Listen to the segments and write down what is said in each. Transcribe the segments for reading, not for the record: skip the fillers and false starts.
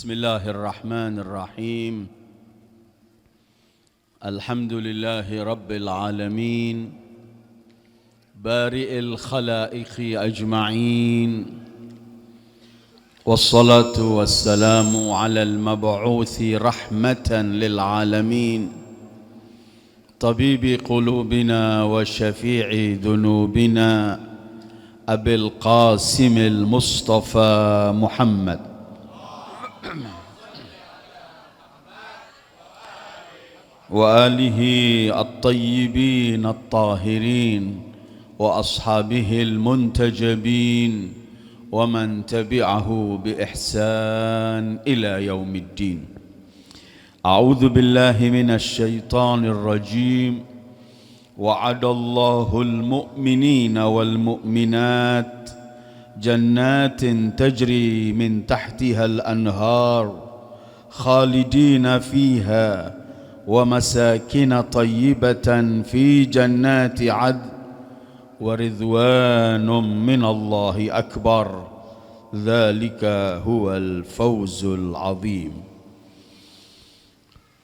بسم الله الرحمن الرحيم. الحمد لله رب العالمين بارئ الخلائق أجمعين، والصلاة والسلام على المبعوث رحمة للعالمين، طبيب قلوبنا وشفيع ذنوبنا أبي القاسم المصطفى محمد وآله الطيبين الطاهرين وأصحابه المنتجبين ومن تبعه بإحسان إلى يوم الدين. أعوذ بالله من الشيطان الرجيم. وعد الله المؤمنين والمؤمنات جنات تجري من تحتها الأنهار خالدين فيها ومساكن طيبة في جنات عدن ورضوان من الله أكبر ذلك هو الفوز العظيم.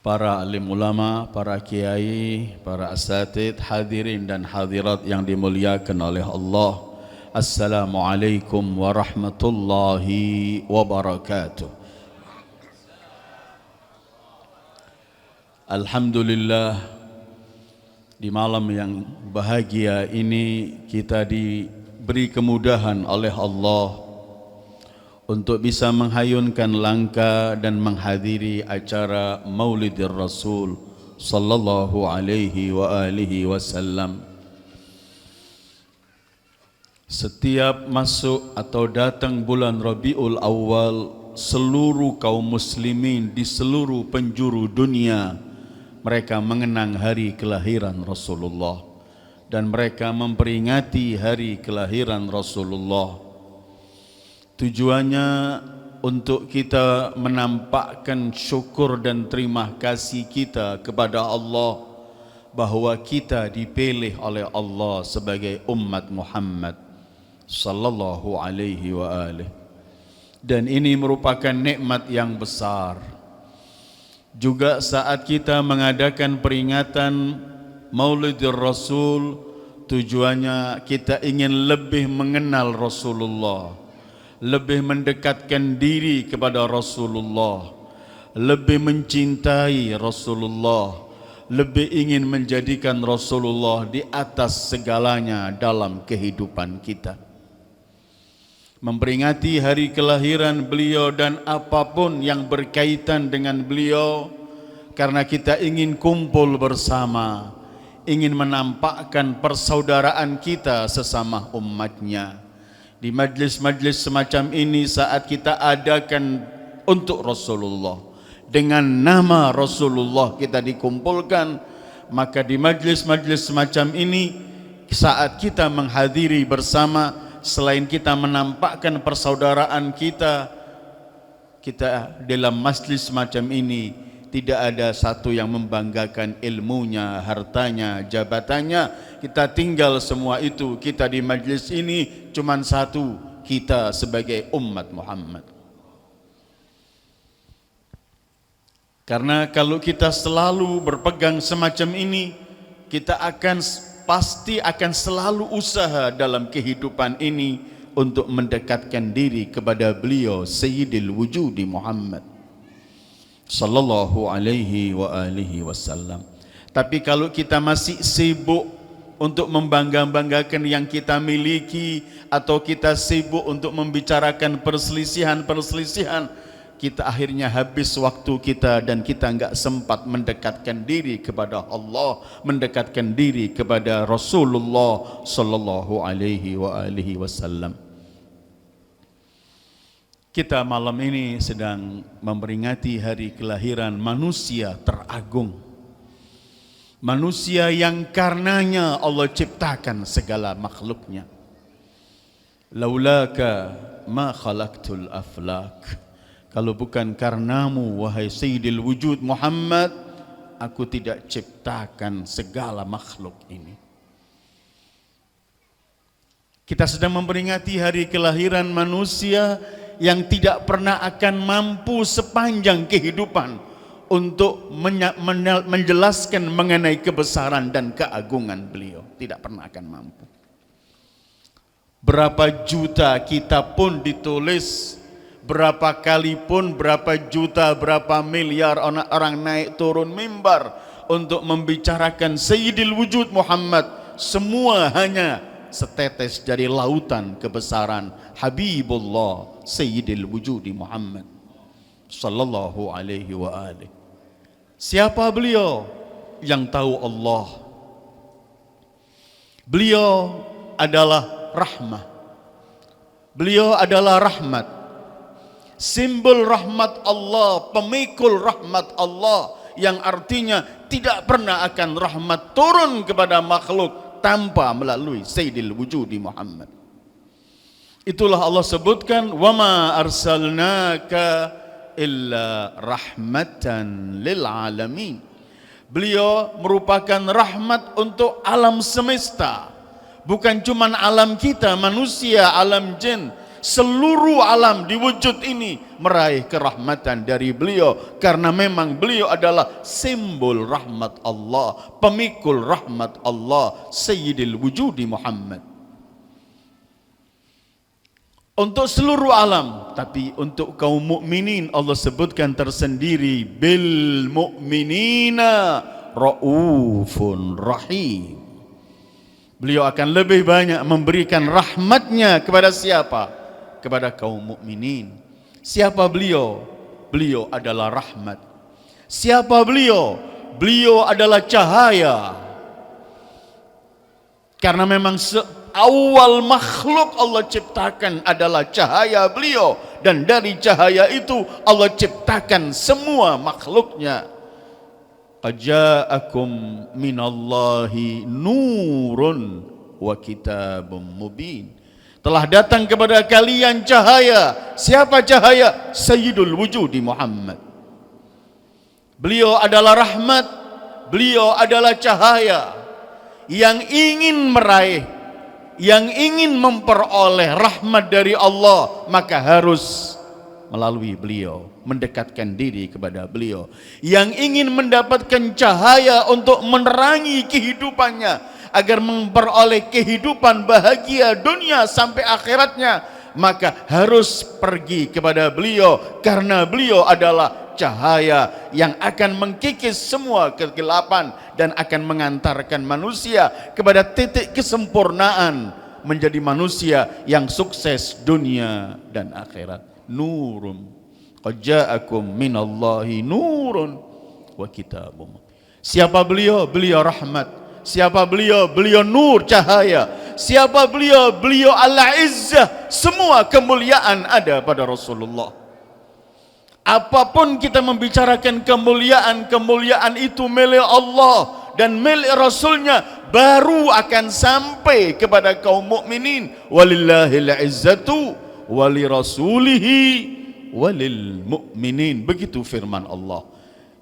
Para alim ulama, para kiai, para asatidz, hadirin dan hadirat yang dimuliakan oleh Allah, Assalamualaikum warahmatullahi wabarakatuh. Alhamdulillah, di malam yang bahagia ini kita diberi kemudahan oleh Allah untuk bisa menghayunkan langkah dan menghadiri acara Maulidir Rasul sallallahu alaihi wa alihi wasallam. Setiap masuk atau datang bulan Rabiul Awal, seluruh kaum muslimin di seluruh penjuru dunia mereka mengenang hari kelahiran Rasulullah dan mereka memperingati hari kelahiran Rasulullah. Tujuannya untuk kita menampakkan syukur dan terima kasih kita kepada Allah bahwa kita dipilih oleh Allah sebagai umat Muhammad sallallahu alaihi wa alihi. Dan ini merupakan nikmat yang besar. Juga saat kita mengadakan peringatan Maulidir Rasul, tujuannya kita ingin lebih mengenal Rasulullah, lebih mendekatkan diri kepada Rasulullah, lebih mencintai Rasulullah, lebih ingin menjadikan Rasulullah di atas segalanya dalam kehidupan kita. Memperingati hari kelahiran beliau dan apapun yang berkaitan dengan beliau, karena kita ingin kumpul bersama, ingin menampakkan persaudaraan kita sesama umatnya. Di majlis-majlis semacam ini saat kita adakan untuk Rasulullah, dengan nama Rasulullah kita dikumpulkan, maka di majlis-majlis semacam ini saat kita menghadiri bersama, selain kita menampakkan persaudaraan kita dalam majlis semacam ini tidak ada satu yang membanggakan ilmunya, hartanya, jabatannya. Kita tinggal semua itu. Kita di majlis ini cuma satu, kita sebagai umat Muhammad. Karena kalau kita selalu berpegang semacam ini, kita pasti akan selalu usaha dalam kehidupan ini untuk mendekatkan diri kepada beliau Sayyidil Wujudi Muhammad sallallahu alaihi wa alihi wasallam. Tapi kalau kita masih sibuk untuk membangga-banggakan yang kita miliki, atau kita sibuk untuk membicarakan perselisihan-perselisihan, kita akhirnya habis waktu kita dan kita enggak sempat mendekatkan diri kepada Allah, mendekatkan diri kepada Rasulullah sallallahu alaihi wa alihi wasallam. Kita malam ini sedang memperingati hari kelahiran manusia teragung, manusia yang karenanya Allah ciptakan segala makhluknya. Laulaka ma khalaqtul aflak. Kalau bukan karenamu wahai Sayyidil Wujud Muhammad, aku tidak ciptakan segala makhluk ini. Kita sedang memperingati hari kelahiran manusia yang tidak pernah akan mampu sepanjang kehidupan untuk menjelaskan mengenai kebesaran dan keagungan beliau. Tidak pernah akan mampu. Berapa juta kitab pun ditulis, berapa kali pun, berapa juta, berapa miliar orang naik turun mimbar untuk membicarakan Sayyidil Wujud Muhammad, semua hanya setetes dari lautan kebesaran Habibullah Sayyidil Wujudi Muhammad sallallahu alaihi wa alihi. Siapa beliau? Yang tahu Allah. Beliau adalah rahmah. Beliau adalah rahmat. Simbol rahmat Allah, pemikul rahmat Allah, yang artinya tidak pernah akan rahmat turun kepada makhluk tanpa melalui Sayyidil Wujudi Muhammad. Itulah Allah sebutkan, wa ma arsalnaka illa rahmatan lil alamin. Beliau merupakan rahmat untuk alam semesta, bukan cuma alam kita manusia, alam jin, seluruh alam di wujud ini meraih kerahmatan dari beliau, karena memang beliau adalah simbol rahmat Allah, pemikul rahmat Allah, Sayyidil Wujudi Muhammad. Untuk seluruh alam, tapi untuk kaum mukminin Allah sebutkan tersendiri, bil mu'minina raufun rahim. Beliau akan lebih banyak memberikan rahmatnya kepada siapa? Kepada kaum mukminin. Siapa beliau? Beliau adalah rahmat. Siapa beliau? Beliau adalah cahaya. Karena memang awal makhluk Allah ciptakan adalah cahaya beliau, dan dari cahaya itu Allah ciptakan semua makhluknya. Qaja'akum minallahi nurun wa kitabun mubin. Telah datang kepada kalian cahaya. Siapa cahaya? Sayyidul Wujudi Muhammad. Beliau adalah rahmat, beliau adalah cahaya. Yang ingin meraih, yang ingin memperoleh rahmat dari Allah, maka harus melalui beliau, mendekatkan diri kepada beliau. Yang ingin mendapatkan cahaya untuk menerangi kehidupannya, agar memperoleh kehidupan bahagia dunia sampai akhiratnya, maka harus pergi kepada beliau, karena beliau adalah cahaya yang akan mengkikis semua kegelapan dan akan mengantarkan manusia kepada titik kesempurnaan, menjadi manusia yang sukses dunia dan akhirat. Nurun qad ja'akum minallahi nurun wa kitabun. Siapa beliau? Beliau rahmat. Siapa beliau? Beliau nur, cahaya. Siapa beliau? Beliau al-izzah. Semua kemuliaan ada pada Rasulullah. Apapun kita membicarakan kemuliaan, kemuliaan itu milik Allah dan milik Rasulnya, baru akan sampai kepada kaum mukminin. Walillahil izzatu walirasulihi walil mu'minin. Begitu firman Allah.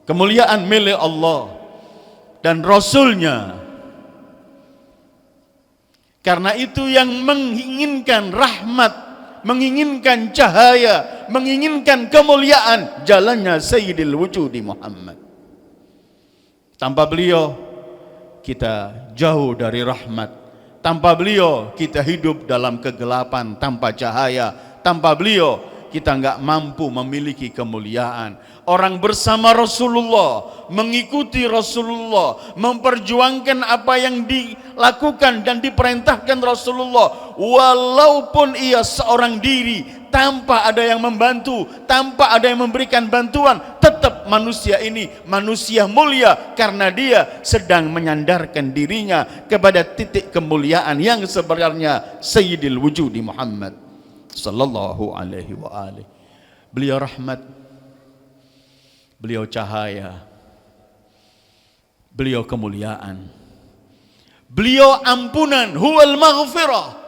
Kemuliaan milik Allah dan Rasulnya. Karena itu yang menginginkan rahmat, menginginkan cahaya, menginginkan kemuliaan, jalannya Sayyidil Wujudi Muhammad. Tanpa beliau kita jauh dari rahmat. Tanpa beliau kita hidup dalam kegelapan, tanpa cahaya. Tanpa beliau kita enggak mampu memiliki kemuliaan. Orang bersama Rasulullah, mengikuti Rasulullah, memperjuangkan apa yang dilakukan dan diperintahkan Rasulullah, walaupun ia seorang diri, tanpa ada yang membantu, tanpa ada yang memberikan bantuan, tetap manusia ini manusia mulia, karena dia sedang menyandarkan dirinya kepada titik kemuliaan yang sebenarnya, Sayyidil Wujudi Muhammad sallallahu alaihi wa alihi. Beliau rahmat, beliau cahaya, beliau kemuliaan, beliau ampunan, huwal maghfirah.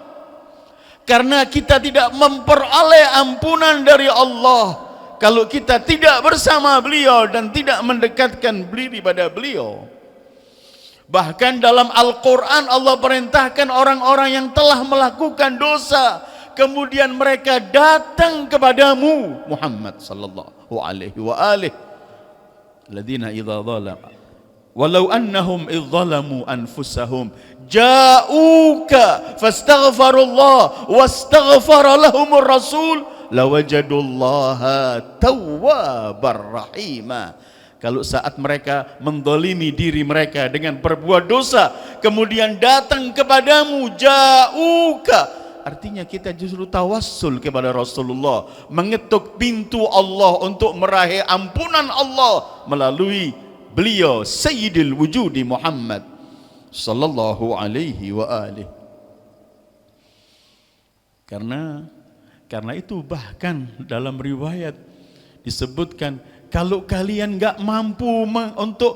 Karena kita tidak memperoleh ampunan dari Allah kalau kita tidak bersama beliau dan tidak mendekatkan diri pada beliau. Bahkan dalam Al-Quran Allah perintahkan orang-orang yang telah melakukan dosa, kemudian mereka datang kepadamu Muhammad sallallahu alaihi wa alihi alladzina idza zalamu walau annahum idh zalamu anfusahum ja'uka fastaghfirullah wastaghfara lahumur rasul lawajadullaha tawwabar rahima. Kalau saat mereka mendolimi diri mereka dengan berbuat dosa, kemudian datang kepadamu, ja'uka, artinya kita justru tawassul kepada Rasulullah, mengetuk pintu Allah untuk meraih ampunan Allah melalui beliau Sayyidil Wujudi Muhammad sallallahu alaihi wa alihi. Karena itu bahkan dalam riwayat disebutkan, kalau kalian enggak mampu untuk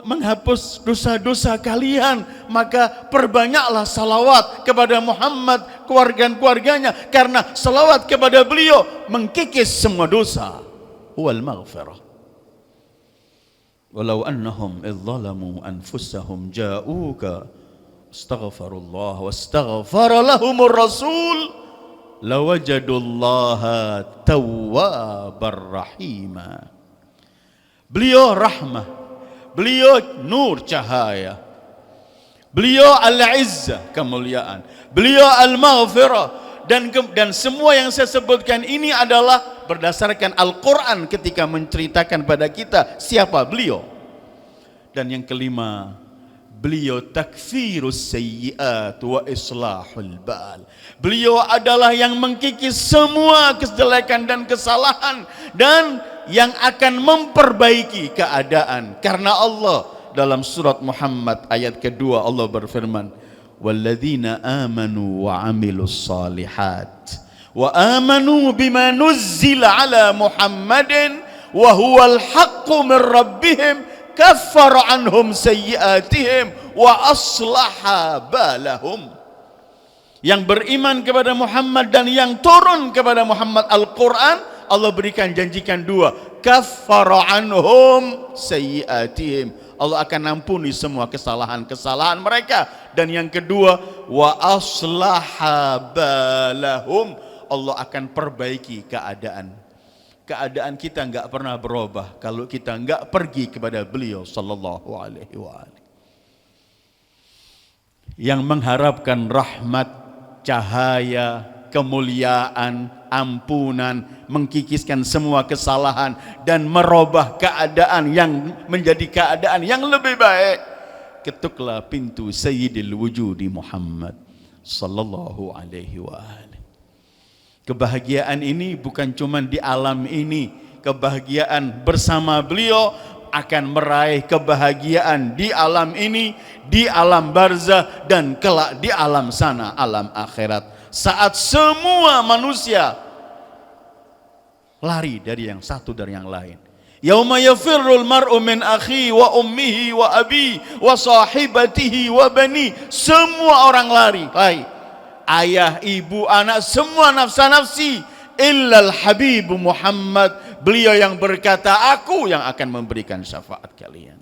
menghapus dosa-dosa kalian, maka perbanyaklah salawat kepada Muhammad, keluarga-keluarganya, karena salawat kepada beliau mengkikis semua dosa. Wal maghfirah. Walau annahum idh zalamu anfusahum ja'uka astaghfirullah wastaghfara lahumur rasul lawajadullaha tawwabar rahima. Beliau rahmah, beliau nur cahaya, beliau al-izzah kemuliaan, beliau al-maghfirah, dan semua yang saya sebutkan ini adalah berdasarkan Al-Quran ketika menceritakan pada kita siapa beliau. Dan yang kelima, beliau takfirus sayyiat wa islahul bal. Beliau adalah yang mengkikis semua kejelekan dan kesalahan, dan yang akan memperbaiki keadaan. Karena Allah dalam surat Muhammad ayat kedua Allah berfirman, walladzina amanu wa amilus salihat wa amanu bima nuzzila ala Muhammadin wa huwal haqqu min rabbihim kaffara anhum sayyiatihim wa aslaha balahum. Yang beriman kepada Muhammad dan yang turun kepada Muhammad Al-Quran, Allah berikan janjikan dua, kaffara anhum sayyiatihim, Allah akan ampuni semua kesalahan-kesalahan mereka. Dan yang kedua, wa aslaha balahum, Allah akan perbaiki keadaan kita enggak pernah berubah kalau kita enggak pergi kepada beliau sallallahu alaihi wa alihi. Yang mengharapkan rahmat, cahaya, kemuliaan, ampunan, mengkikiskan semua kesalahan dan merubah keadaan yang menjadi keadaan yang lebih baik, ketuklah pintu Sayyidil Wujudi Muhammad sallallahu alaihi wa alihi. Kebahagiaan ini bukan cuma di alam ini, kebahagiaan bersama beliau akan meraih kebahagiaan di alam ini, di alam barzah, dan kelak di alam sana, alam akhirat. Saat semua manusia lari dari yang satu dari yang lain. Yauma yafirrul mar'u min akhi wa ummihi wa abi wa sahibatihi wa bani. Semua orang lari. Ayah, ibu, anak, semua nafsa-nafsi, illal habib Muhammad, beliau yang berkata, aku yang akan memberikan syafaat kalian.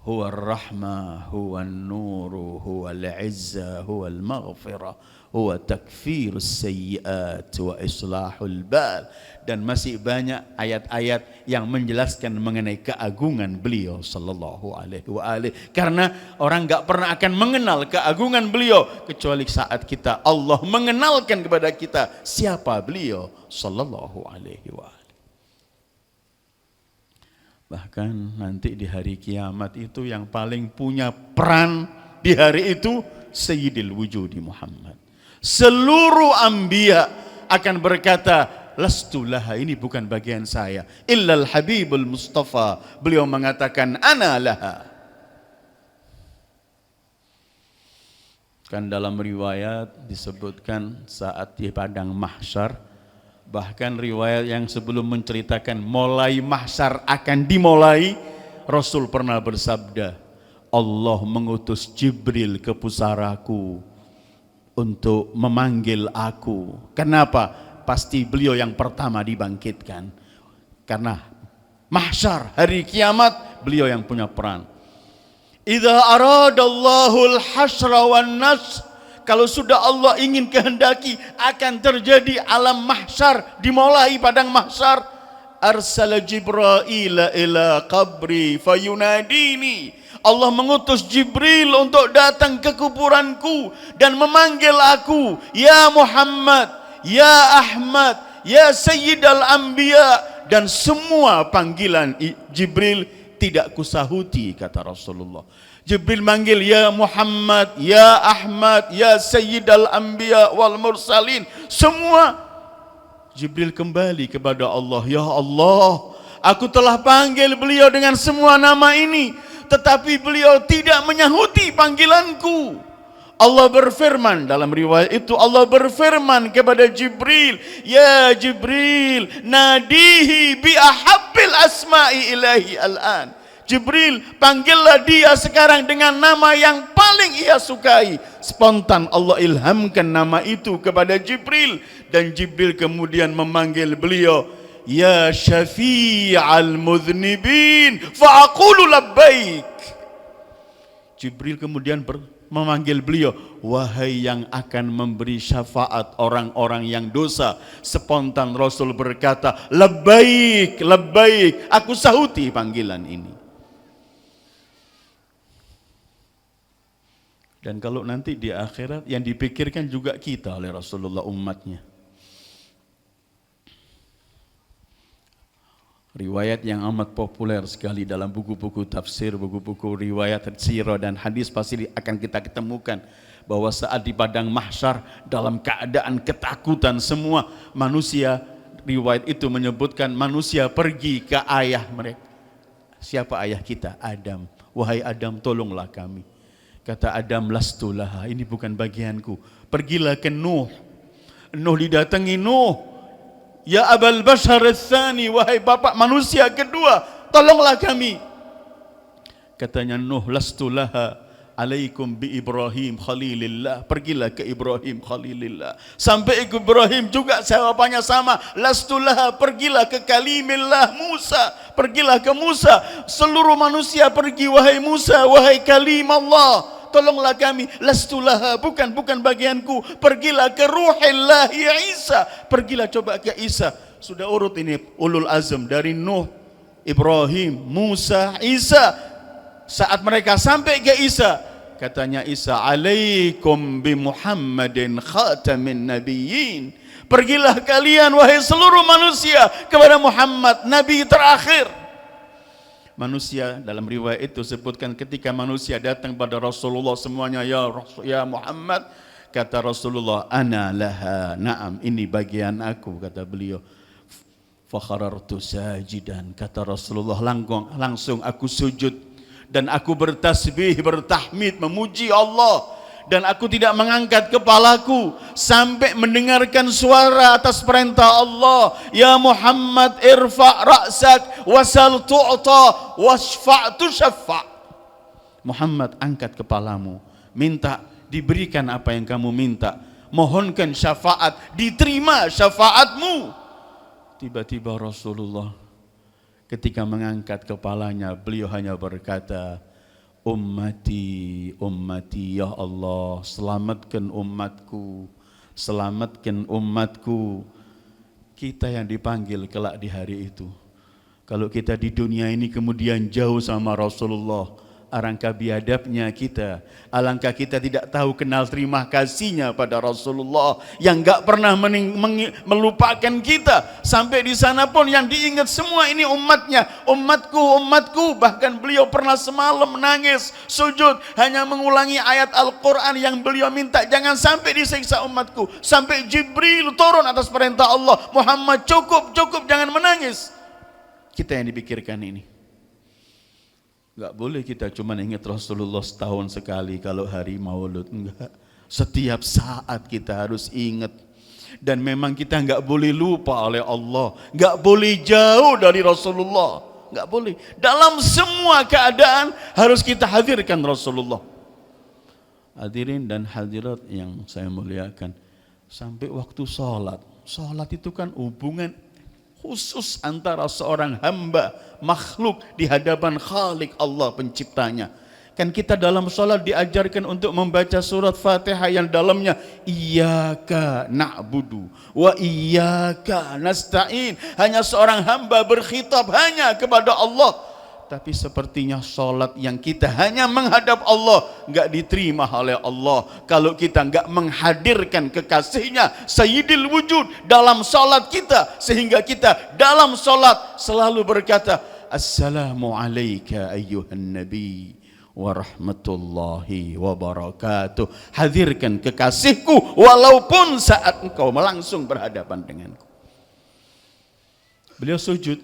Huwa ar-rahmah, huwa an-nuru, huwa al-izzah, huwa al-maghfirah, huwa takfirus sayyiat wa islahul bal. Dan masih banyak ayat-ayat yang menjelaskan mengenai keagungan beliau sallallahu alaihi wa alihi. Karena orang enggak pernah akan mengenal keagungan beliau kecuali saat kita, Allah mengenalkan kepada kita siapa beliau sallallahu alaihi wa alihi. Bahkan nanti di hari kiamat itu yang paling punya peran di hari itu Sayyidil Wujudi Muhammad. Seluruh anbiya akan berkata, lastu laha, ini bukan bagian saya, illal habibul mustafa, beliau mengatakan ana laha. Kan dalam riwayat disebutkan saat di padang mahsyar, bahkan riwayat yang sebelum menceritakan mulai mahsyar akan dimulai, Rasul pernah bersabda, Allah mengutus Jibril ke pusaraku untuk memanggil aku. Kenapa? Pasti beliau yang pertama dibangkitkan. Karena mahsyar, hari kiamat, beliau yang punya peran. Idza aradallahu al-hasyra wan nas Kalau sudah Allah ingin kehendaki akan terjadi alam mahsyar, dimulai padang mahsyar. Arsala Jibril ila qabri fayunadini. Allah mengutus Jibril untuk datang ke kuburanku dan memanggil aku, ya Muhammad, ya Ahmad, ya Sayyidal Anbiya. Dan semua panggilan Jibril tidak kusahuti, kata Rasulullah. Jibril manggil ya Muhammad, ya Ahmad, ya Sayyidal Anbiya wal Mursalin. Semua Jibril kembali kepada Allah. Ya Allah, aku telah panggil beliau dengan semua nama ini, tetapi beliau tidak menyahuti panggilanku. Allah berfirman, dalam riwayat itu Allah berfirman kepada Jibril, ya Jibril, nadihi bi ahabbil asma'i ilahi al-an. Jibril, panggillah dia sekarang dengan nama yang paling ia sukai. Spontan Allah ilhamkan nama itu kepada Jibril, dan Jibril kemudian memanggil beliau, ya syafi'al mudhnibin fa'aqulu labbaik. Jibril kemudian memanggil beliau, wahai yang akan memberi syafaat orang-orang yang dosa. Spontan Rasul berkata, labbaik, labbaik, aku sahuti panggilan ini. Dan kalau nanti di akhirat yang dipikirkan juga kita oleh Rasulullah, umatnya. Riwayat yang amat populer sekali dalam buku-buku tafsir, buku-buku riwayat sirah dan hadis pasti akan kita ketemukan bahwa saat di padang mahsyar dalam keadaan ketakutan semua manusia, riwayat itu menyebutkan manusia pergi ke ayah mereka. Siapa ayah kita? Adam. Wahai Adam, tolonglah kami. Kata Adam, lastulah, ini bukan bagianku. Pergilah ke Nuh. Nuh didatangi Nuh. Ya Abal Bashar Al-Thani, wahai bapak manusia kedua, tolonglah kami. Katanya Nuh, lastulaha alaikum bi Ibrahim Khalilillah. Pergilah ke Ibrahim Khalilillah. Sampai ke Ibrahim juga jawabannya sama, lastulaha, pergilah ke Kalimillah Musa. Pergilah ke Musa. Seluruh manusia pergi, wahai Musa, wahai Kalim Allah, tolonglah kami. Lastulaha, bukan bagianku. Pergilah ke Ruhillahi Isa. Pergilah coba ke Isa. Sudah urut ini ulul azm dari Nuh, Ibrahim, Musa, Isa. Saat mereka sampai ke Isa, katanya Isa, alaikum bi Muhammadin khatamin nabiyyin. Pergilah kalian wahai seluruh manusia kepada Muhammad, nabi terakhir. Manusia dalam riwayat itu sebutkan ketika manusia datang pada Rasulullah semuanya, ya Muhammad, kata Rasulullah, ana laha, na'am, ini bagian aku, kata beliau. Fakharartu sajidan, kata Rasulullah, langsung aku sujud dan aku bertasbih, bertahmid, memuji Allah. Dan aku tidak mengangkat kepalaku sampai mendengarkan suara atas perintah Allah, ya Muhammad, irfa' ra'sak wasal tu'ta wasfa' tushaffa'. Muhammad, angkat kepalamu, minta diberikan apa yang kamu minta, mohonkan syafaat, diterima syafaatmu. Tiba-tiba Rasulullah ketika mengangkat kepalanya, beliau hanya berkata, ummati, ummati, ya Allah, selamatkan umatku, selamatkan umatku. Kita yang dipanggil kelak di hari itu. Kalau kita di dunia ini kemudian jauh sama Rasulullah, alangkah biadabnya kita, alangkah kita tidak tahu kenal terima kasihnya pada Rasulullah yang gak pernah melupakan kita. Sampai di sana pun yang diingat semua ini umatnya, umatku, umatku. Bahkan beliau pernah semalam menangis sujud hanya mengulangi ayat Al-Quran yang beliau minta jangan sampai disiksa umatku. Sampai Jibril turun atas perintah Allah, Muhammad cukup, cukup, jangan menangis. Kita yang dipikirkan ini. Enggak boleh kita cuma ingat Rasulullah setahun sekali kalau hari Maulud, enggak. Setiap saat kita harus ingat. Dan memang kita enggak boleh lupa oleh Allah, enggak boleh jauh dari Rasulullah, enggak boleh. Dalam semua keadaan harus kita hadirkan Rasulullah. Hadirin dan hadirat yang saya muliakan, sampai waktu sholat. Sholat itu kan hubungan khusus antara seorang hamba makhluk di hadapan Khalik Allah penciptanya. Kan kita dalam sholat diajarkan untuk membaca surat Fatihah yang dalamnya Iyyaka na'budu wa iyyaka nasta'in. Hanya seorang hamba berkhitab hanya kepada Allah. Tapi sepertinya sholat yang kita hanya menghadap Allah enggak diterima oleh Allah kalau kita enggak menghadirkan kekasihnya Sayyidil Wujud dalam sholat kita, sehingga kita dalam sholat selalu berkata Assalamu alayka ayyuhan nabi warahmatullahi wabarakatuh. Hadirkan kekasihku walaupun saat engkau langsung berhadapan denganku. Beliau sujud,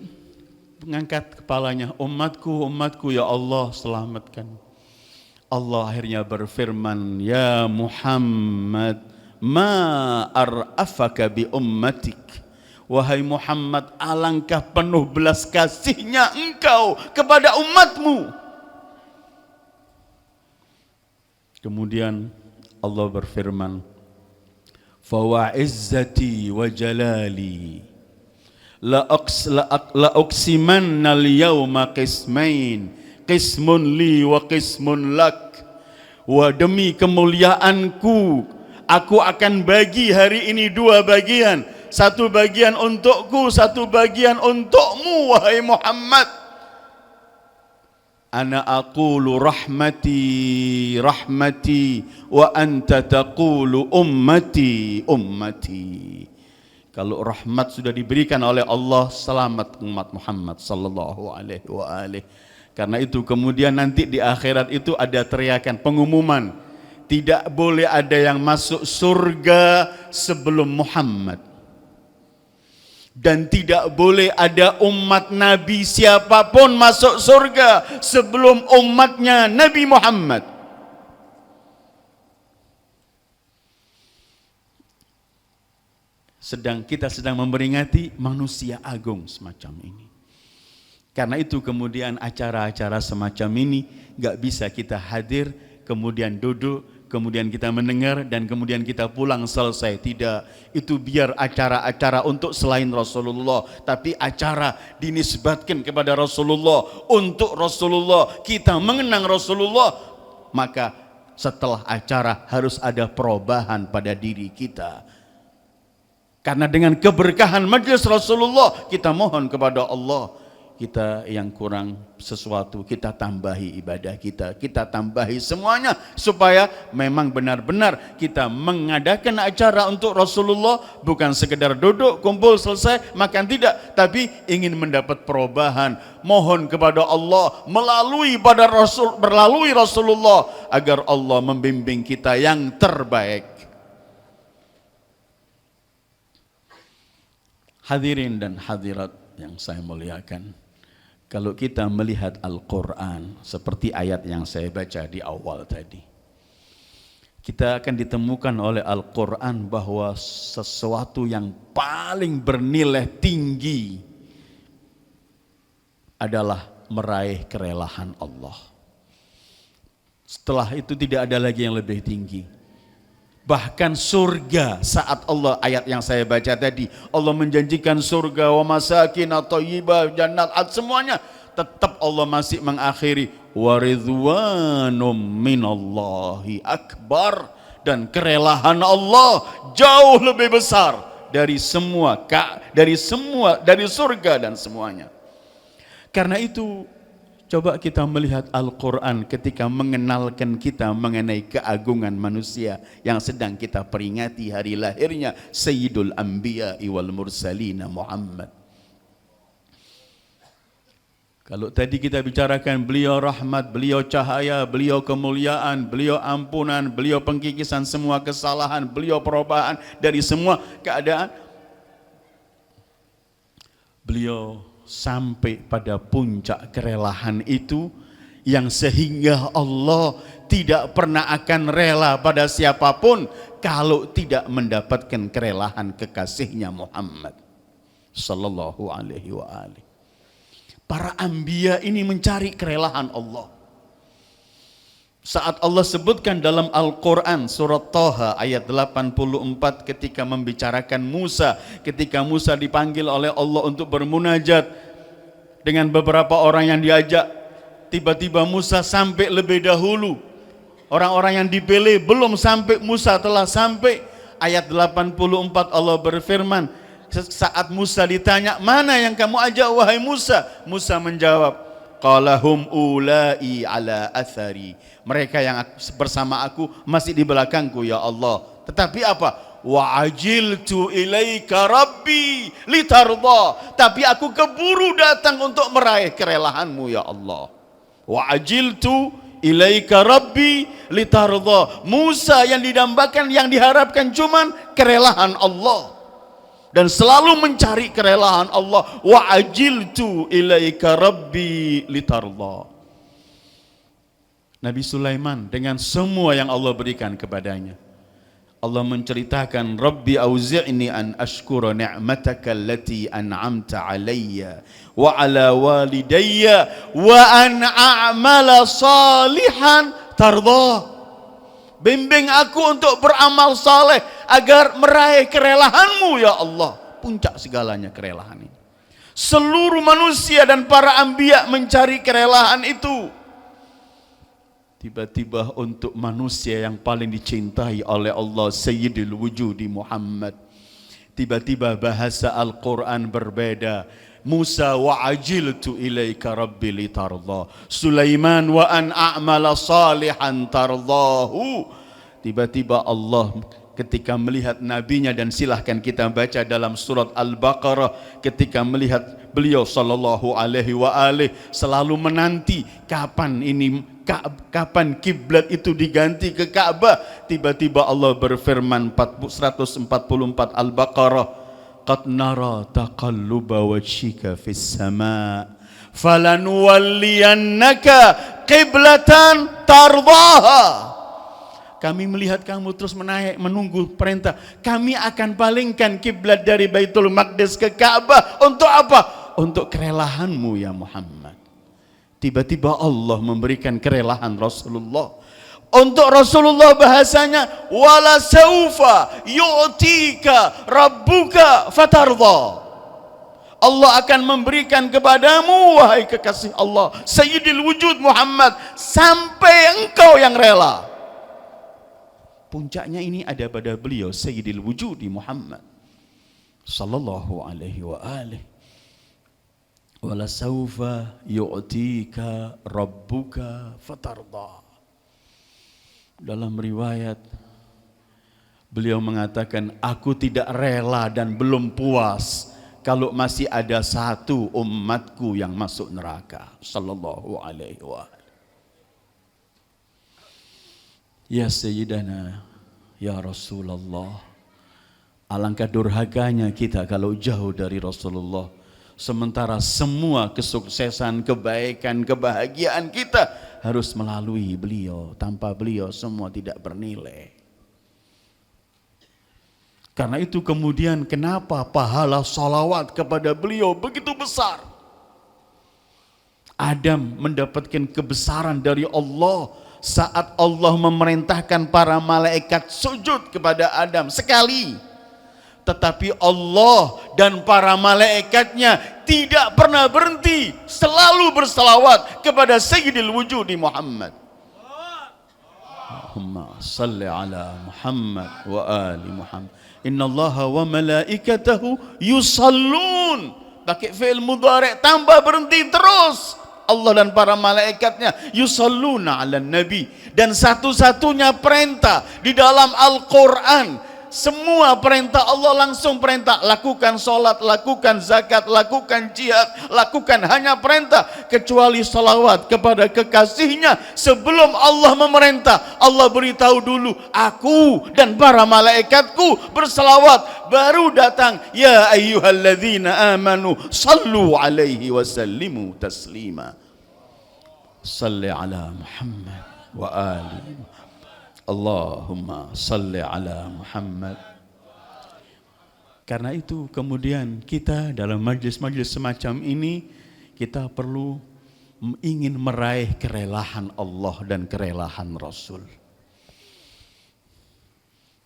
mengangkat kepalanya, umatku, umatku, ya Allah selamatkan. Allah akhirnya berfirman, ya Muhammad, ma ar'afaka bi ummatik. Wahai Muhammad, alangkah penuh belas kasihnya engkau kepada umatmu. Kemudian Allah berfirman, fa wa izzati wa jalali la uqsimanna al-yawma qismain, qismun li wa qismun lak. Wa demi kemuliaanku, aku akan bagi hari ini dua bagian, satu bagian untukku, satu bagian untukmu wahai Muhammad. Ana aqulu rahmati rahmati wa anta taqulu ummati ummati. Kalau rahmat sudah diberikan oleh Allah, selamat umat Muhammad sallallahu alaihi wa alihi. Karena itu kemudian nanti di akhirat itu ada teriakan pengumuman, tidak boleh ada yang masuk surga sebelum Muhammad. Dan tidak boleh ada umat Nabi siapapun masuk surga sebelum umatnya Nabi Muhammad. Kita sedang memperingati manusia agung semacam ini. Karena itu kemudian acara-acara semacam ini gak bisa kita hadir, kemudian duduk, kemudian kita mendengar dan kemudian kita pulang selesai. Tidak, itu biar acara-acara untuk selain Rasulullah, tapi acara dinisbatkan kepada Rasulullah, untuk Rasulullah, kita mengenang Rasulullah. Maka setelah acara harus ada perubahan pada diri kita. Karena dengan keberkahan majelis Rasulullah, kita mohon kepada Allah, kita yang kurang sesuatu, kita tambahi ibadah kita tambahi semuanya, supaya memang benar-benar kita mengadakan acara untuk Rasulullah, bukan sekedar duduk, kumpul, selesai, makan, tidak, tapi ingin mendapat perubahan. Mohon kepada Allah melalui Rasulullah, agar Allah membimbing kita yang terbaik. Hadirin dan hadirat yang saya muliakan, kalau kita melihat Al-Quran seperti ayat yang saya baca di awal tadi, kita akan ditemukan oleh Al-Quran bahwa sesuatu yang paling bernilai tinggi adalah meraih kerelaan Allah. Setelah itu tidak ada lagi yang lebih tinggi. Bahkan surga, saat Allah, ayat yang saya baca tadi, Allah menjanjikan surga, wa masakin thayyibah, jannat, semuanya, tetap Allah masih mengakhiri wa ridwanum minallahi akbar, dan kerelaan Allah jauh lebih besar dari semua, dari surga dan semuanya. Karena itu coba kita melihat Al-Quran ketika mengenalkan kita mengenai keagungan manusia yang sedang kita peringati hari lahirnya Sayyidul Anbiya wal Mursalina Muhammad. Kalau tadi kita bicarakan beliau rahmat, beliau cahaya, beliau kemuliaan, beliau ampunan, beliau pengkikisan semua kesalahan, beliau perubahan dari semua keadaan, beliau sampai pada puncak kerelaan itu, yang sehingga Allah tidak pernah akan rela pada siapapun kalau tidak mendapatkan kerelaan kekasihnya Muhammad sallallahu alaihi wa alihi. Para anbiya ini mencari kerelaan Allah. Saat Allah sebutkan dalam Al-Quran surat Thaha ayat 84, ketika membicarakan Musa, ketika Musa dipanggil oleh Allah untuk bermunajat dengan beberapa orang yang diajak, tiba-tiba Musa sampai lebih dahulu. Orang-orang yang dipilih belum sampai, Musa telah sampai. Ayat 84 Allah berfirman, saat Musa ditanya, mana yang kamu ajak wahai Musa? Musa menjawab, qala hum ulai ala athari. Mereka yang bersama aku masih di belakangku ya Allah. Tetapi apa? Wa ajiltu ilaika rabbi litarda. Tapi aku keburu datang untuk meraih kerelahanmu ya Allah. Wa ajiltu ilaika rabbi litarda. Musa yang didambakan, yang diharapkan cuman kerelahan Allah, dan selalu mencari kerelahan Allah. Wa ajiltu ilaika rabbi litarda. Nabi Sulaiman dengan semua yang Allah berikan kepadanya, Allah menceritakan, Rabbi auzi'ni an ashkura ni'mataka allati an'amta alayya wa ala walidayya wa an a'mala salihan tardah. Bimbing aku untuk beramal saleh agar meraih kerelahanmu ya Allah. Puncak segalanya kerelahan ini. Seluruh manusia dan para anbiya mencari kerelahan itu. Tiba-tiba untuk manusia yang paling dicintai oleh Allah, Sayyidul Wujudi Muhammad, tiba-tiba bahasa Al-Quran berbeda. Musa wa ajiltu ilaika rabbi litarda. Sulaiman wa an a'mala salihan tardahu. Tiba-tiba Allah ketika melihat nabinya, dan silahkan kita baca dalam surat Al-Baqarah, ketika melihat beliau sallallahu alaihi wa alihi selalu menanti kapan kiblat itu diganti ke Ka'bah. Tiba-tiba Allah berfirman 144 Al-Baqarah, qad nara taqalluba wajhika fis sama' falanuwalliyannaka qiblatan tardaha. Kami melihat kamu terus menunggu perintah. Kami akan palingkan kiblat dari Baitul Maqdis ke Ka'bah. Untuk apa? Untuk kerelahanmu ya Muhammad. Tiba-tiba Allah memberikan kerelahan Rasulullah. Untuk Rasulullah bahasanya, wala saufa yu'tika rabbuka fatarda. Allah akan memberikan kepadamu wahai kekasih Allah, Sayyidil Wujud Muhammad, sampai engkau yang rela. Puncaknya ini ada pada beliau Sayyidil Wujudi Muhammad sallallahu alaihi wa alihi. Wala saufa yu'tika rabbuka fatarda. Dalam riwayat beliau mengatakan, aku tidak rela dan belum puas kalau masih ada satu umatku yang masuk neraka. Sallallahu alaihi wa alihi. Ya Sayyidana, ya Rasulullah, alangkah durhakanya kita kalau jauh dari Rasulullah. Sementara semua kesuksesan, kebaikan, kebahagiaan kita harus melalui beliau. Tanpa beliau semua tidak bernilai. Karena itu kemudian kenapa pahala salawat kepada beliau begitu besar. Adam mendapatkan kebesaran dari Allah saat Allah memerintahkan para malaikat sujud kepada Adam sekali. Tetapi Allah dan para malaikatnya tidak pernah berhenti, selalu bersalawat kepada Sayyidil Wujudi Muhammad. Allahumma salli ala Muhammad wa ali Muhammad. Inna Allaha wa malaikatahu yusallun. Pakai fi'il mudhari' tambah berhenti terus. Allah dan para malaikatnya yusalluna ala nabi. Dan satu-satunya perintah di dalam Al-Quran, semua perintah Allah langsung perintah. Lakukan sholat, lakukan zakat, lakukan jihad, lakukan hanya perintah. Kecuali salawat kepada kekasihnya. Sebelum Allah memerintah, Allah beritahu dulu, aku dan para malaikatku bersalawat. Baru datang, ya ayyuhalladzina amanu sallu alaihi wa sallimu taslima. Salli ala Muhammad wa ali Muhammad. Allahumma salli ala Muhammad. Karena itu kemudian kita dalam majlis-majlis semacam ini, kita perlu ingin meraih kerelahan Allah dan kerelahan Rasul.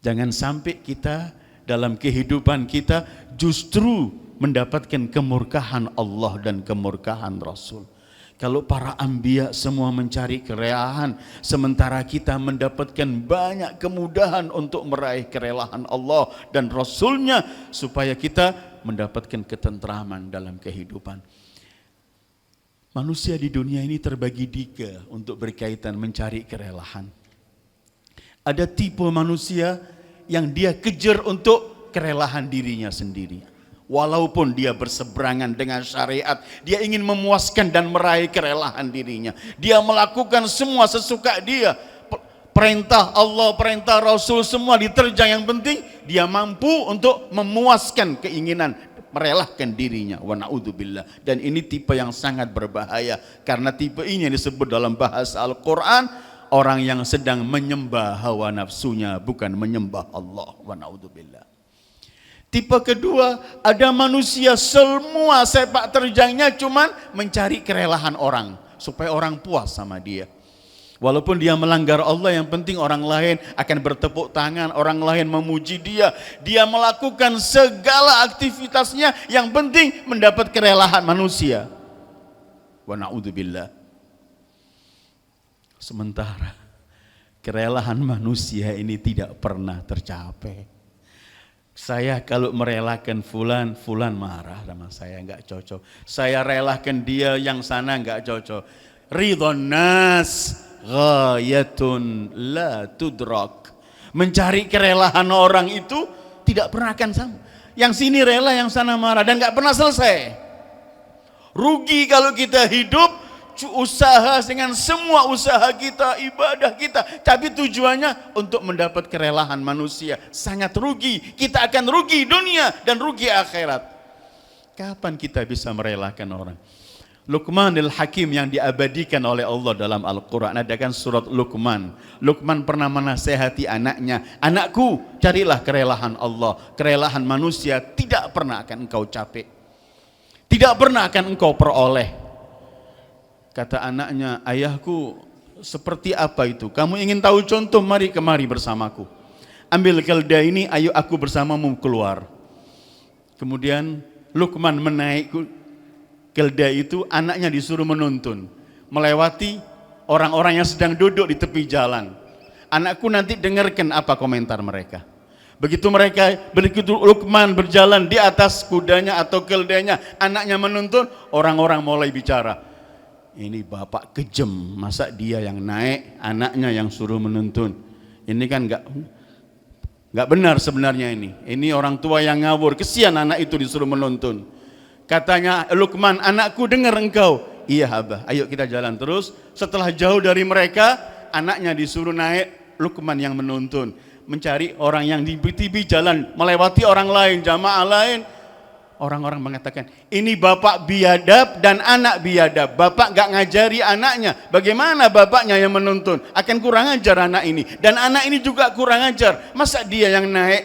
Jangan sampai kita dalam kehidupan kita justru mendapatkan kemurkaan Allah dan kemurkaan Rasul. Kalau para anbiya semua mencari kerelaan, sementara kita mendapatkan banyak kemudahan untuk meraih kerelaan Allah dan Rasulnya, supaya kita mendapatkan ketentraman dalam kehidupan. Manusia di dunia ini terbagi tiga untuk berkaitan mencari kerelaan. Ada tipe manusia yang dia kejar untuk kerelaan dirinya sendiri. Walaupun dia berseberangan dengan syariat, dia ingin memuaskan dan meraih kerelaan dirinya. Dia melakukan semua sesuka dia. Perintah Allah, perintah Rasul semua diterjang, yang penting dia mampu untuk memuaskan keinginan, merelakan dirinya. Wa na'udzubillah. Dan ini tipe yang sangat berbahaya, karena tipe ini yang disebut dalam bahasa Al-Quran orang yang sedang menyembah hawa nafsunya, bukan menyembah Allah. Wa na'udzubillah. Tipe kedua, ada manusia semua sepak terjangnya cuman mencari kerelaan orang, supaya orang puas sama dia. Walaupun dia melanggar Allah, yang penting orang lain akan bertepuk tangan, orang lain memuji dia. Dia melakukan segala aktivitasnya, yang penting mendapat kerelaan manusia. Wa na'udzubillah. Sementara kerelaan manusia ini tidak pernah tercapai. Saya kalau merelakan fulan, fulan marah sama saya, enggak cocok. Saya relakan dia yang sana, enggak cocok. Ridhon nas ghayatun la tudrak. Mencari kerelaan orang itu tidak pernah akan sama. Yang sini rela, yang sana marah, dan enggak pernah selesai. Rugi kalau kita hidup usaha dengan semua usaha kita, ibadah kita, tapi tujuannya untuk mendapat kerelaan manusia. Sangat rugi. Kita akan rugi dunia dan rugi akhirat. Kapan kita bisa merelakan orang? Luqmanul Hakim yang diabadikan oleh Allah dalam Al-Quran, adakan surat Luqman. Luqman pernah menasehati anaknya, anakku, carilah kerelaan Allah. Kerelaan manusia tidak pernah akan engkau capek, tidak pernah akan engkau peroleh. Kata anaknya, ayahku, seperti apa itu? Kamu ingin tahu contoh? Mari kemari bersamaku. Ambil keldai ini, ayo aku bersamamu keluar. Kemudian Luqman menaik keldai itu, anaknya disuruh menuntun, melewati orang-orang yang sedang duduk di tepi jalan. Anakku, nanti dengarkan apa komentar mereka. Begitu Luqman berjalan di atas kudanya atau keldainya, anaknya menuntun, orang-orang mulai bicara. Ini bapak kejam, masa dia yang naik, anaknya yang suruh menuntun. Ini kan enggak benar sebenarnya ini. Ini orang tua yang ngawur, kesian anak itu disuruh menuntun. Katanya Luqman, anakku dengar engkau. Iya abah, ayo kita jalan terus. Setelah jauh dari mereka, anaknya disuruh naik, Luqman yang menuntun. Mencari orang yang di tepi jalan, melewati orang lain, jamaah lain. Orang-orang mengatakan, ini bapak biadab dan anak biadab. Bapak gak ngajari anaknya. Bagaimana bapaknya yang menuntun? Akan kurang ajar anak ini. Dan anak ini juga kurang ajar. Masa dia yang naik?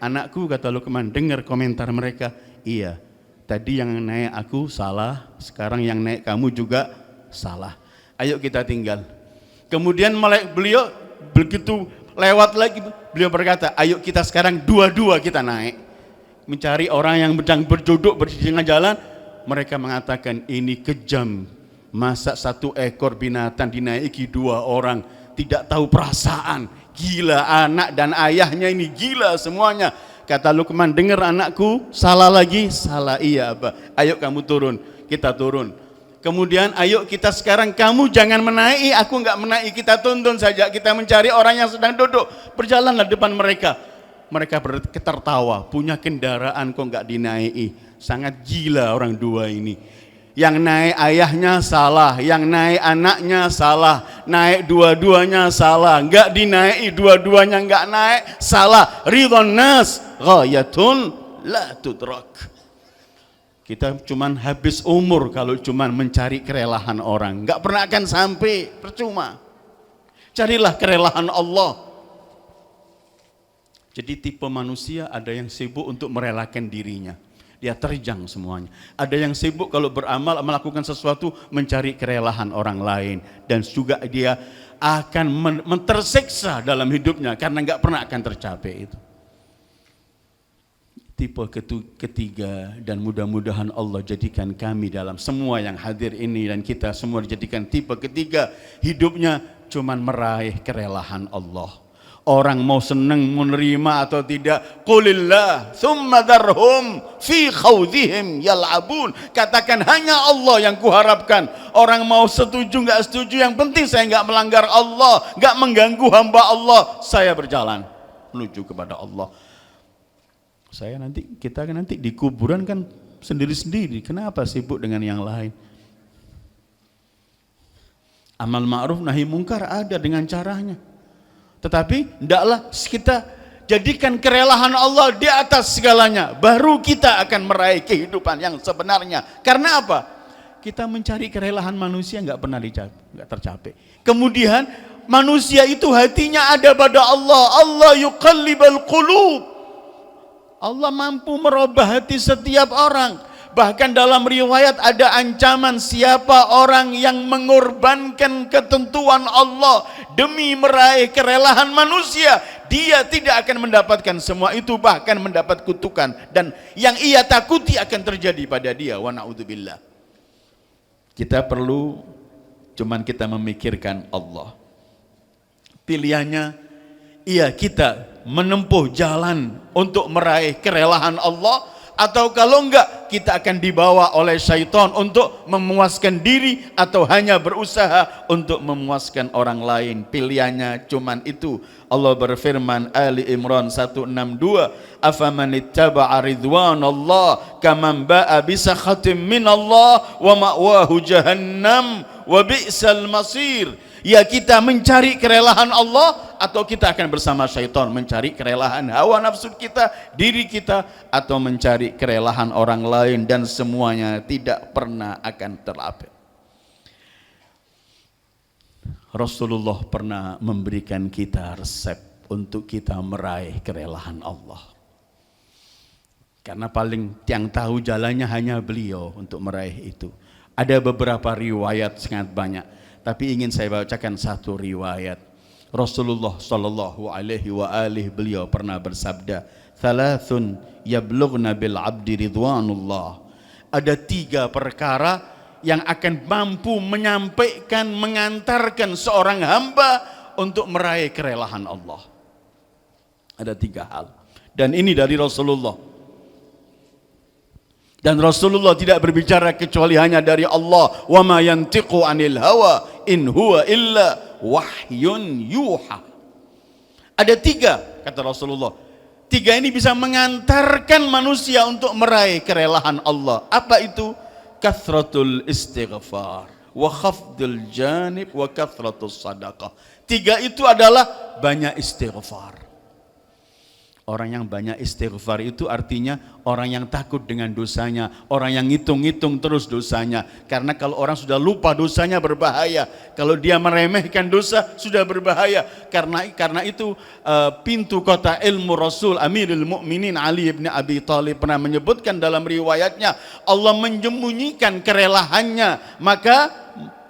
Anakku, kata Luqman, dengar komentar mereka. Iya, tadi yang naik aku salah, sekarang yang naik kamu juga salah. Ayo kita tinggal. Kemudian beliau begitu lewat lagi, beliau berkata, ayo kita sekarang dua-dua kita naik. Mencari orang yang sedang berduduk di tengah jalan. Mereka mengatakan, ini kejam. Masa satu ekor binatang dinaiki dua orang, tidak tahu perasaan. Gila, anak dan ayahnya ini gila semuanya. Kata Luqman, dengar anakku, salah lagi? Salah, iya abah. Ayo kamu turun, kita turun. Kemudian ayo kita sekarang, kamu jangan menaiki, aku enggak menaiki, kita tuntun saja. Kita mencari orang yang sedang duduk. Berjalanlah depan mereka. Mereka tertawa, punya kendaraan kok enggak dinaiki. Sangat gila orang dua ini. Yang naik ayahnya salah, yang naik anaknya salah, naik dua-duanya salah, enggak dinaiki, dua-duanya enggak naik, salah. Ridhon nas ghayatun la tudrak. Kita cuman habis umur kalau cuman mencari kerelaan orang, enggak pernah akan sampai, percuma. Carilah kerelaan Allah. Jadi tipe manusia, ada yang sibuk untuk merelakan dirinya, dia terjang semuanya. Ada yang sibuk kalau beramal, melakukan sesuatu, mencari kerelaan orang lain. Dan juga dia akan tersiksa dalam hidupnya, karena enggak pernah akan tercapai itu. tipe ketiga, dan mudah-mudahan Allah jadikan kami dalam semua yang hadir ini dan kita semua dijadikan tipe ketiga, hidupnya cuman meraih kerelahan Allah. Orang mau senang menerima atau tidak, qulillah thumma dharhum fi khawdihim yal'abun. Katakan hanya Allah yang kuharapkan. Orang mau setuju nggak setuju, yang penting saya nggak melanggar Allah, nggak mengganggu hamba Allah, saya berjalan menuju kepada Allah. Kita nanti di kuburan kan sendiri-sendiri, kenapa sibuk dengan yang lain? Amal ma'ruf nahi mungkar ada dengan caranya. Tetapi hendaklah kita jadikan kerelahan Allah di atas segalanya, baru kita akan meraih kehidupan yang sebenarnya. Karena apa? Kita mencari kerelahan manusia nggak pernah tercapai. Kemudian manusia itu hatinya ada pada Allah. Allah yuqallibal qulub. Allah mampu merubah hati setiap orang. Bahkan dalam riwayat ada ancaman, siapa orang yang mengorbankan ketentuan Allah demi meraih kerelahan manusia, dia tidak akan mendapatkan semua itu, bahkan mendapat kutukan, dan yang ia takuti akan terjadi pada dia. Wa na'udzubillah. Kita perlu cuman kita memikirkan Allah. Pilihannya, iya kita menempuh jalan untuk meraih kerelahan Allah, atau kalau enggak kita akan dibawa oleh syaitan untuk memuaskan diri atau hanya berusaha untuk memuaskan orang lain. Pilihannya cuman itu. Allah berfirman, Ali Imran 162, afaman ittaba'a ridwanallah kaman ba'a bisakhatim minallah wa ma'wahu jahannam wa bi'sal masir. Ya, kita mencari kerelahan Allah atau kita akan bersama syaitan mencari kerelahan hawa nafsu kita, diri kita, atau mencari kerelahan orang lain, dan semuanya tidak pernah akan tercapai. Rasulullah pernah memberikan kita resep untuk kita meraih kerelahan Allah. Karena paling yang tahu jalannya hanya beliau untuk meraih itu. Ada beberapa riwayat sangat banyak, tapi ingin saya bacakan satu riwayat. Rasulullah sallallahu alaihi wa alihi beliau pernah bersabda, "Thalathun yablughna bil 'abdi ridwanullah." Ada 3 perkara yang akan mampu menyampaikan, mengantarkan seorang hamba untuk meraih kerelahan Allah. Ada 3 hal. Dan ini dari Rasulullah. Dan Rasulullah tidak berbicara kecuali hanya dari Allah. Wa ma yantiqu 'anil hawa in huwa illa wahyun yuha. Ada 3 kata Rasulullah. 3 ini bisa mengantarkan manusia untuk meraih kerelahan Allah. Apa itu? Kathratul istighfar wa khafdul janib wa kathratus sadaqah. 3 itu adalah banyak istighfar. Orang yang banyak istighfar itu artinya orang yang takut dengan dosanya, orang yang ngitung-ngitung terus dosanya. Karena kalau orang sudah lupa dosanya berbahaya, kalau dia meremehkan dosa sudah berbahaya. Karena itu pintu kota ilmu Rasul Amirul Mukminin Ali bin Abi Thalib pernah menyebutkan dalam riwayatnya, Allah menyembunyikan kerelahannya, maka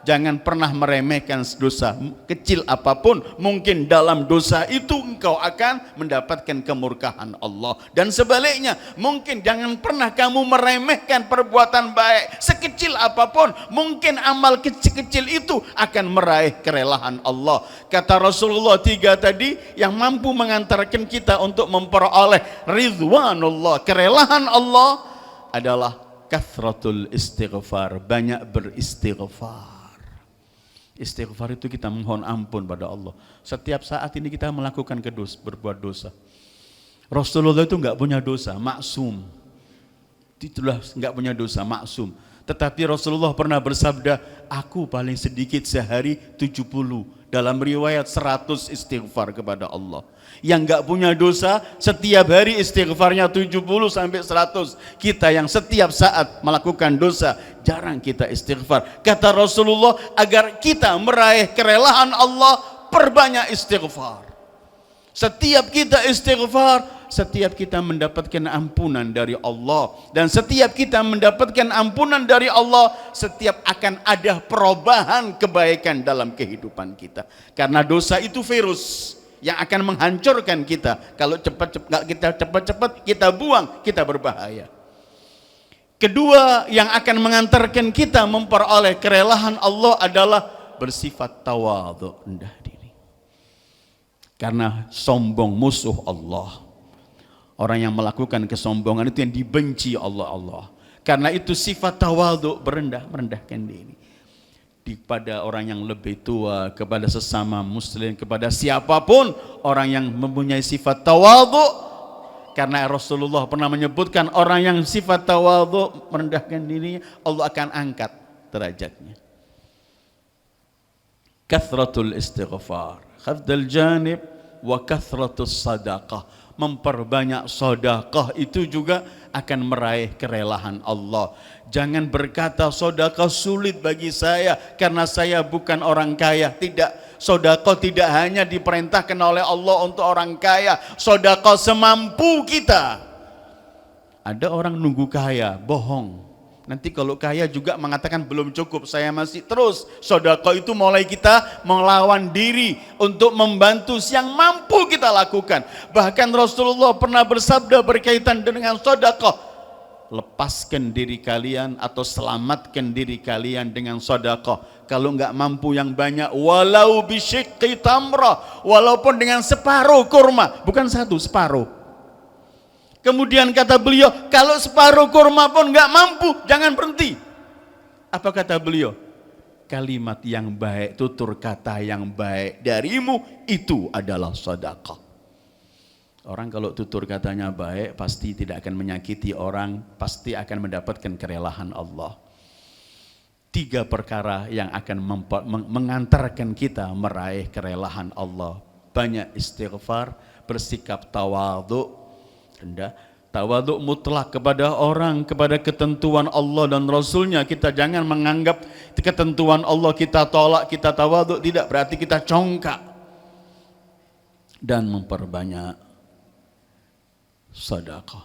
jangan pernah meremehkan dosa kecil apapun. Mungkin dalam dosa itu engkau akan mendapatkan kemurkaan Allah. Dan sebaliknya, mungkin jangan pernah kamu meremehkan perbuatan baik sekecil apapun. Mungkin amal kecil-kecil itu akan meraih kerelahan Allah. Kata Rasulullah 3 tadi yang mampu mengantarkan kita untuk memperoleh ridwanullah, kerelahan Allah, adalah kathratul istighfar, banyak beristighfar. Istighfar itu kita mohon ampun pada Allah. Setiap saat ini kita melakukan berbuat dosa. Rasulullah itu enggak punya dosa, maksum. Itulah enggak punya dosa, maksum. Tetapi Rasulullah pernah bersabda, aku paling sedikit sehari 70, dalam riwayat 100 istighfar kepada Allah. Yang enggak punya dosa setiap hari istighfarnya 70 sampai 100. Kita yang setiap saat melakukan dosa jarang kita istighfar. Kata Rasulullah, agar kita meraih kerelahan Allah, perbanyak istighfar. Setiap kita istighfar, setiap kita mendapatkan ampunan dari Allah. Dan setiap kita mendapatkan ampunan dari Allah, setiap akan ada perubahan kebaikan dalam kehidupan kita. Karena dosa itu virus yang akan menghancurkan kita. Kalau cepat-cepat kita buang, kita berbahaya. Kedua yang akan mengantarkan kita memperoleh kerelaan Allah adalah bersifat tawadhu, rendah diri. Karena sombong musuh Allah. Orang yang melakukan kesombongan itu yang dibenci Allah. Karena itu sifat tawadhu, merendahkan diri. Kepada orang yang lebih tua, kepada sesama muslim, kepada siapapun orang yang mempunyai sifat tawadhu, karena Rasulullah pernah menyebutkan orang yang sifat tawadhu, merendahkan dirinya, Allah akan angkat derajatnya. Kathratul istighfar, khafdal janib, wa kathratus sadaqah. Memperbanyak sedekah itu juga akan meraih kerelaan Allah. Jangan berkata sedekah sulit bagi saya karena saya bukan orang kaya. Tidak, sedekah tidak hanya diperintahkan oleh Allah untuk orang kaya. Sedekah semampu kita. Ada orang nunggu kaya, bohong. Nanti kalau kaya juga mengatakan belum cukup, saya masih terus. Sedekah itu mulai kita melawan diri untuk membantu yang mampu kita lakukan. Bahkan Rasulullah pernah bersabda berkaitan dengan sedekah, lepaskan diri kalian atau selamatkan diri kalian dengan sedekah. Kalau enggak mampu yang banyak, walau bisyiqqi tamrah, walaupun dengan separuh kurma, bukan satu, separuh. Kemudian kata beliau, kalau separuh kurma pun enggak mampu, jangan berhenti. Apa kata beliau? Kalimat yang baik, tutur kata yang baik darimu, itu adalah sedekah. Orang kalau tutur katanya baik, pasti tidak akan menyakiti orang, pasti akan mendapatkan kerelaan Allah. 3 perkara yang akan mengantarkan kita meraih kerelaan Allah. Banyak istighfar, bersikap tawadhu, rendah, tawadhu mutlak kepada orang, kepada ketentuan Allah dan Rasulnya. Kita jangan menganggap ketentuan Allah kita tolak, kita tawadhu, tidak, berarti kita congkak. Dan memperbanyak sedekah.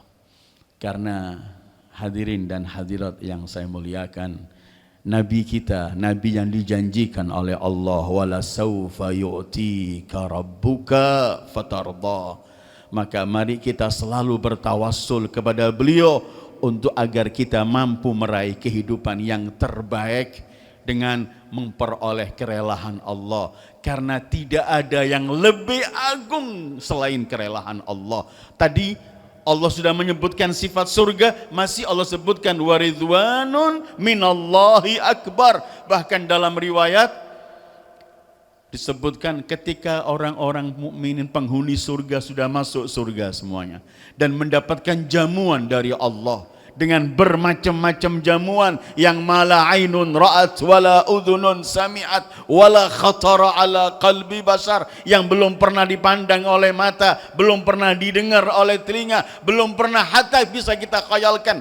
Karena hadirin dan hadirat yang saya muliakan, Nabi kita, Nabi yang dijanjikan oleh Allah, wala saufa yu'tika rabbuka fatardah. Maka mari kita selalu bertawassul kepada beliau untuk agar kita mampu meraih kehidupan yang terbaik dengan memperoleh kerelaan Allah. Karena tidak ada yang lebih agung selain kerelaan Allah. Tadi Allah sudah menyebutkan sifat surga, masih Allah sebutkan waridwanun minallahi akbar. Bahkan dalam riwayat disebutkan ketika orang-orang mukminin penghuni surga sudah masuk surga semuanya dan mendapatkan jamuan dari Allah dengan bermacam-macam jamuan yang mala ainun ra'at wala udhunun sami'at wala khatara ala qalbi basar, yang belum pernah dipandang oleh mata, belum pernah didengar oleh telinga, belum pernah hatta bisa kita khayalkan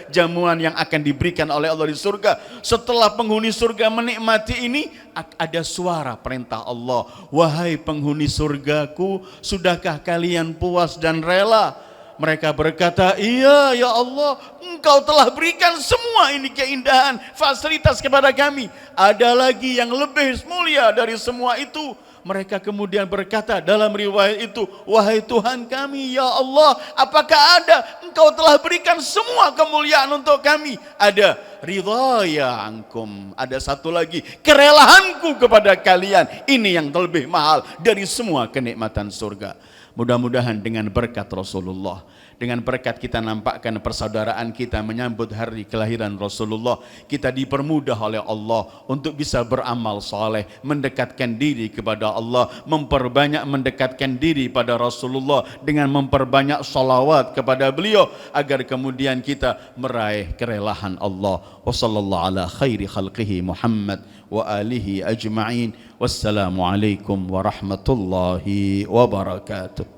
jamuan yang akan diberikan oleh Allah di surga. Setelah penghuni surga menikmati ini, ada suara perintah Allah, wahai penghuni surgaku, sudahkah kalian puas dan rela? Mereka berkata, iya ya Allah, Engkau telah berikan semua ini keindahan, fasilitas kepada kami. Ada lagi yang lebih mulia dari semua itu. Mereka kemudian berkata dalam riwayat itu, wahai Tuhan kami, ya Allah, apakah ada? Engkau telah berikan semua kemuliaan untuk kami. Ada ridhaya ankum. Ada satu lagi, kerelaanku kepada kalian. Ini yang lebih mahal dari semua kenikmatan surga. Mudah-mudahan dengan berkat Rasulullah, dengan berkat kita nampakkan persaudaraan kita menyambut hari kelahiran Rasulullah, kita dipermudah oleh Allah untuk bisa beramal soleh, mendekatkan diri kepada Allah, memperbanyak mendekatkan diri pada Rasulullah dengan memperbanyak salawat kepada beliau, agar kemudian kita meraih kerelaan Allah. Wa sallallahu ala khairi khalqihi Muhammad wa alihi ajma'in. Wassalamualaikum warahmatullahi wabarakatuh.